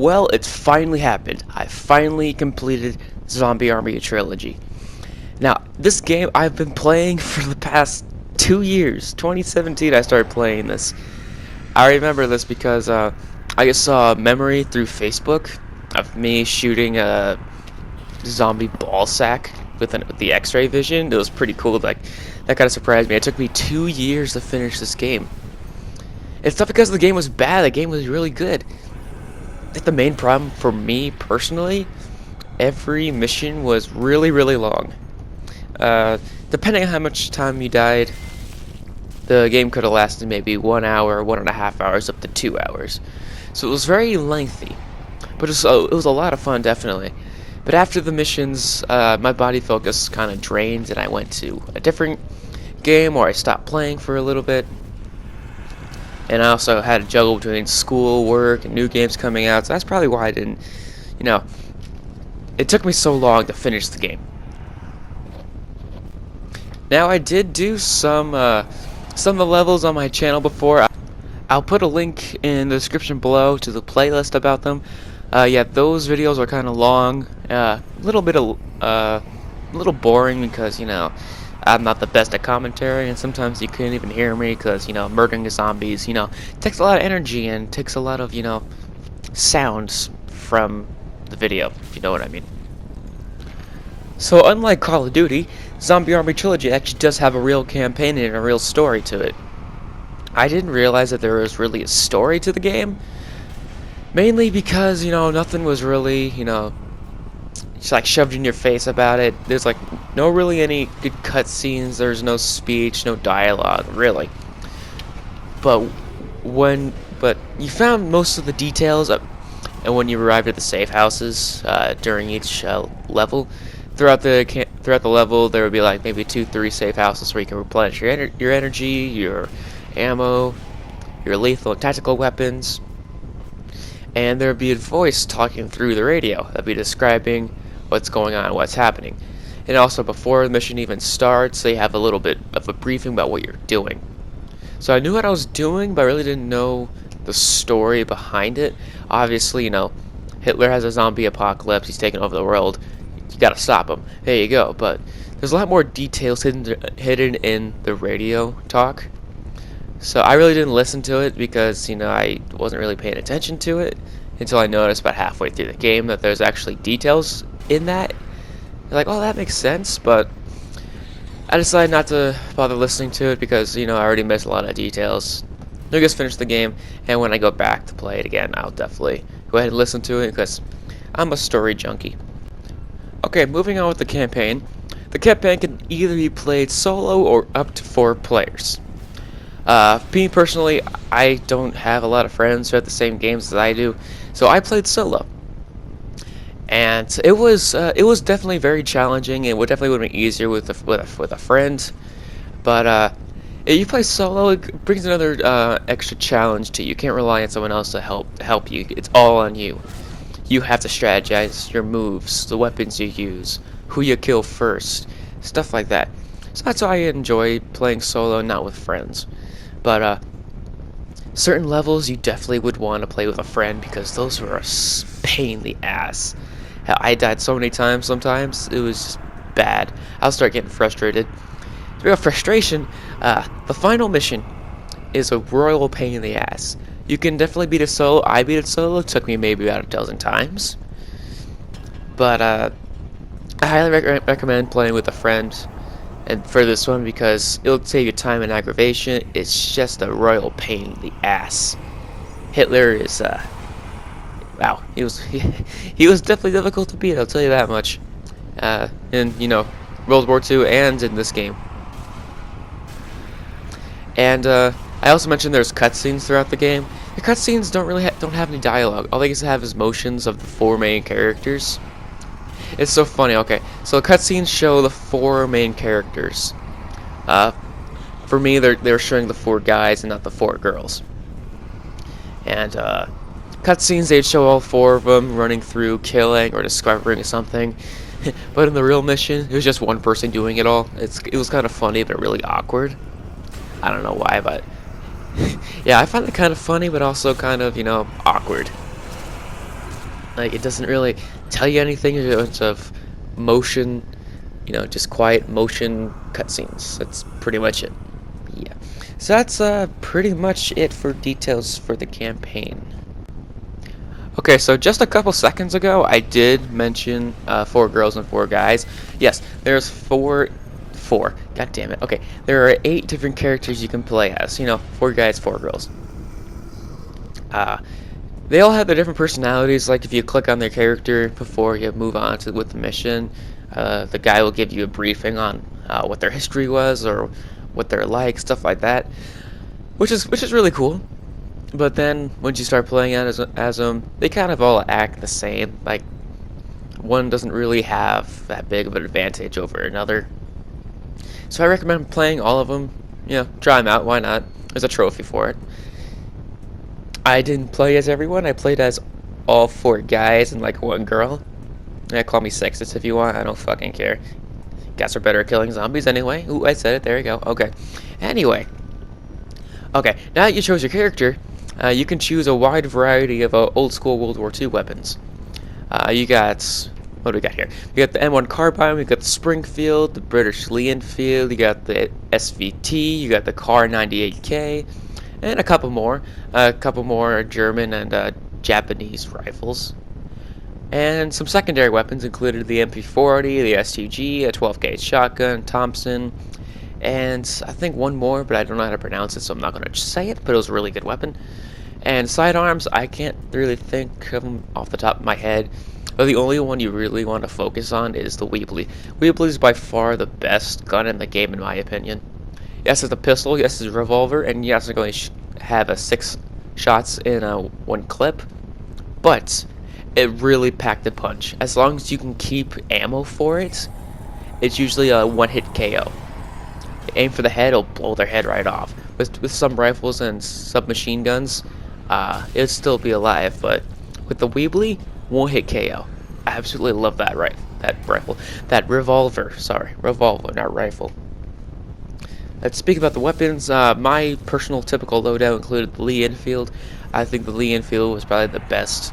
Well, it's finally happened. I finally completed Zombie Army Trilogy. Now, this game I've been playing for the past 2 years. 2017 I started playing this. I remember this because I just saw a memory through Facebook of me shooting a zombie ball sack with the X-ray vision. It was pretty cool. Like, that kind of surprised me. It took me 2 years to finish this game. It's not because the game was bad. The game was really good. I think the main problem for me personally, every mission was really, really long. Depending on how much time you died, the game could have lasted maybe 1 hour, 1.5 hours, up to 2 hours. So it was very lengthy, but it was a lot of fun, definitely. But after the missions, my body focus kind of drained, and I went to a different game, or I stopped playing for a little bit. And I also had to juggle between school, work, and new games coming out, so that's probably why I didn't, it took me so long to finish the game. Now, I did do some of the levels on my channel before. I'll put a link in the description below to the playlist about them. Yeah, those videos are kind of long, a little boring because, I'm not the best at commentary, and sometimes you couldn't even hear me because, murdering the zombies, takes a lot of energy and takes a lot of, sounds from the video, if you know what I mean. So, unlike Call of Duty, Zombie Army Trilogy actually does have a real campaign and a real story to it. I didn't realize that there was really a story to the game, mainly because, nothing was really, just like shoved in your face about it. There's like no really any good cutscenes. There's no speech, no dialogue, really. But you found most of the details, and when you arrived at the safe houses during each level, throughout the level, there would be like maybe 2-3 safe houses where you can replenish your energy, your ammo, your lethal and tactical weapons, and there would be a voice talking through the radio that'd be describing what's going on, what's happening. And also, before the mission even starts, they have a little bit of a briefing about what you're doing. So I knew what I was doing, but I really didn't know the story behind it. Obviously, Hitler has a zombie apocalypse, he's taking over the world, you gotta stop him. There you go. But there's a lot more details hidden in the radio talk. So I really didn't listen to it because, I wasn't really paying attention to it until I noticed about halfway through the game that there's actually details in that. Like, oh, that makes sense, but I decided not to bother listening to it because, I already missed a lot of details. I just finished the game, and when I go back to play it again, I'll definitely go ahead and listen to it because I'm a story junkie. Okay, moving on with the campaign. The campaign can either be played solo or up to 4 players. Me personally, I don't have a lot of friends who have the same games as I do, so I played solo. And it was definitely very challenging. It definitely would have been easier with a friend, but if you play solo, it brings another extra challenge to you. You can't rely on someone else to help you. It's all on you. You have to strategize your moves, the weapons you use, who you kill first, stuff like that. So that's why I enjoy playing solo, not with friends. But certain levels you definitely would want to play with a friend because those were a pain in the ass. Hell, I died so many times sometimes, it was just bad. I'll start getting frustrated. Speaking of frustration, the final mission is a royal pain in the ass. You can definitely beat it solo. I beat it solo. It took me maybe about a dozen times. But I highly recommend playing with a friend and for this one because it'll save you time and aggravation. It's just a royal pain in the ass. Hitler is wow, he was definitely difficult to beat, I'll tell you that much. In World War II and in this game. And I also mentioned there's cutscenes throughout the game. The cutscenes don't have any dialogue. All they just have is motions of the 4 main characters. It's so funny. Okay, so the cutscenes show the 4 main characters. For me, they're showing the 4 guys and not the 4 girls. And cutscenes, they'd show all 4 of them running through, killing or discovering something. But in the real mission, it was just one person doing it all. It was kind of funny, but really awkward. I don't know why, but yeah, I find it kind of funny, but also kind of, awkward. Like, it doesn't really tell you anything in terms of motion, just quiet motion cutscenes. That's pretty much it. Yeah. So that's pretty much it for details for the campaign. Okay, so just a couple seconds ago, I did mention 4 girls and 4 guys. Yes, there's four. God damn it. Okay, there are 8 different characters you can play as. 4 guys, 4 girls. Uh, they all have their different personalities. Like if you click on their character before you move on with the mission, the guy will give you a briefing on what their history was or what they're like, stuff like that, which is really cool. But then once you start playing as them, they kind of all act the same. Like one doesn't really have that big of an advantage over another. So I recommend playing all of them. Try them out. Why not? There's a trophy for it. I didn't play as everyone. I played as all 4 guys and like 1 girl. Yeah, call me sexist if you want. I don't fucking care. Guys are better at killing zombies anyway. Ooh, I said it. There you go. Okay. Anyway. Okay, now that you chose your character, you can choose a wide variety of old school World War II weapons. You got, what do we got here? We got the M1 carbine, we got the Springfield, the British Lee Enfield, you got the SVT, you got the Kar 98K, and a couple more. German and Japanese rifles. And some secondary weapons included the MP40, the STG, a 12-gauge shotgun, Thompson, and I think one more, but I don't know how to pronounce it, so I'm not going to say it, but it was a really good weapon. And sidearms, I can't really think of them off the top of my head, but the only one you really want to focus on is the Weebly. Weebly is by far the best gun in the game, in my opinion. Yes, it's a pistol, yes, it's a revolver, and yes, it's going to have 6 shots in one clip, but it really packed a punch. As long as you can keep ammo for it, it's usually a one-hit KO. Aim for the head, it'll blow their head right off. With some rifles and submachine guns, it'll still be alive, but with the Weebly, one-hit KO. I absolutely love that revolver. Sorry, revolver, not rifle. Let's speak about the weapons. My personal typical loadout included the Lee Enfield. I think the Lee Enfield was probably the best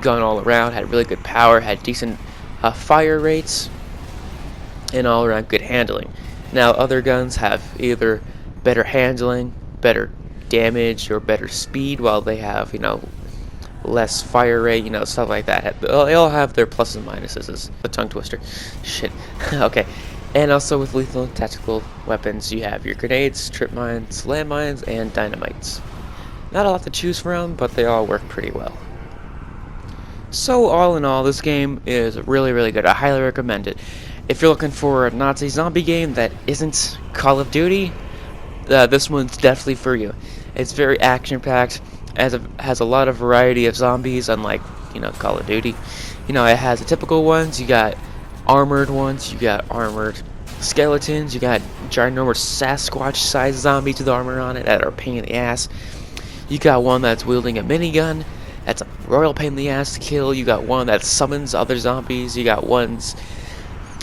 gun all around. Had really good power, had decent fire rates, and all around good handling. Now other guns have either better handling, better damage, or better speed, while they have, less fire rate, stuff like that. They all have their pluses and minuses. It's a tongue twister. Shit. Okay. And also with lethal and tactical weapons, you have your grenades, trip mines, landmines, and dynamites. Not a lot to choose from, but they all work pretty well. So all in all, this game is really, really good. I highly recommend it. If you're looking for a Nazi zombie game that isn't Call of Duty, this one's definitely for you. It's very action-packed, has a lot of variety of zombies, unlike, Call of Duty. It has the typical ones. You got armored ones, you got armored skeletons, you got ginormous Sasquatch-sized zombies with armor on it that are a pain in the ass. You got one that's wielding a minigun. That's a royal pain in the ass to kill. You got one that summons other zombies. You got ones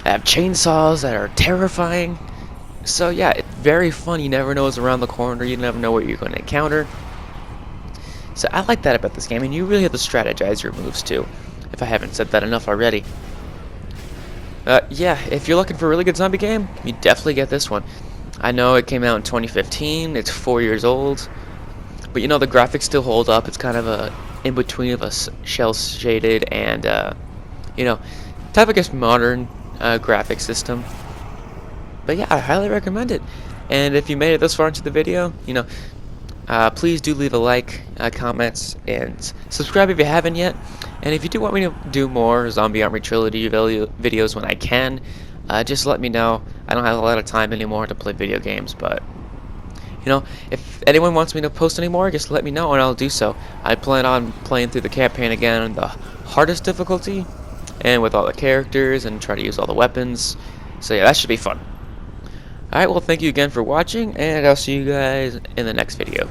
that have chainsaws that are terrifying. So yeah, it's very fun. You never know what's around the corner. You never know what you're going to encounter. So I like that about this game, and you really have to strategize your moves too, if I haven't said that enough already. Yeah, if you're looking for a really good zombie game, you definitely get this one. I know it came out in 2015. It's 4 years old. But the graphics still hold up. It's kind of a in-between of a shell-shaded and, type, I guess, modern graphic system. But yeah, I highly recommend it. And if you made it this far into the video, please do leave a like, comments, and subscribe if you haven't yet. And if you do want me to do more Zombie Army Trilogy videos when I can, just let me know. I don't have a lot of time anymore to play video games, but if anyone wants me to post any more, just let me know and I'll do so. I plan on playing through the campaign again on the hardest difficulty and with all the characters and try to use all the weapons. So yeah, that should be fun. Alright, well, thank you again for watching, and I'll see you guys in the next video.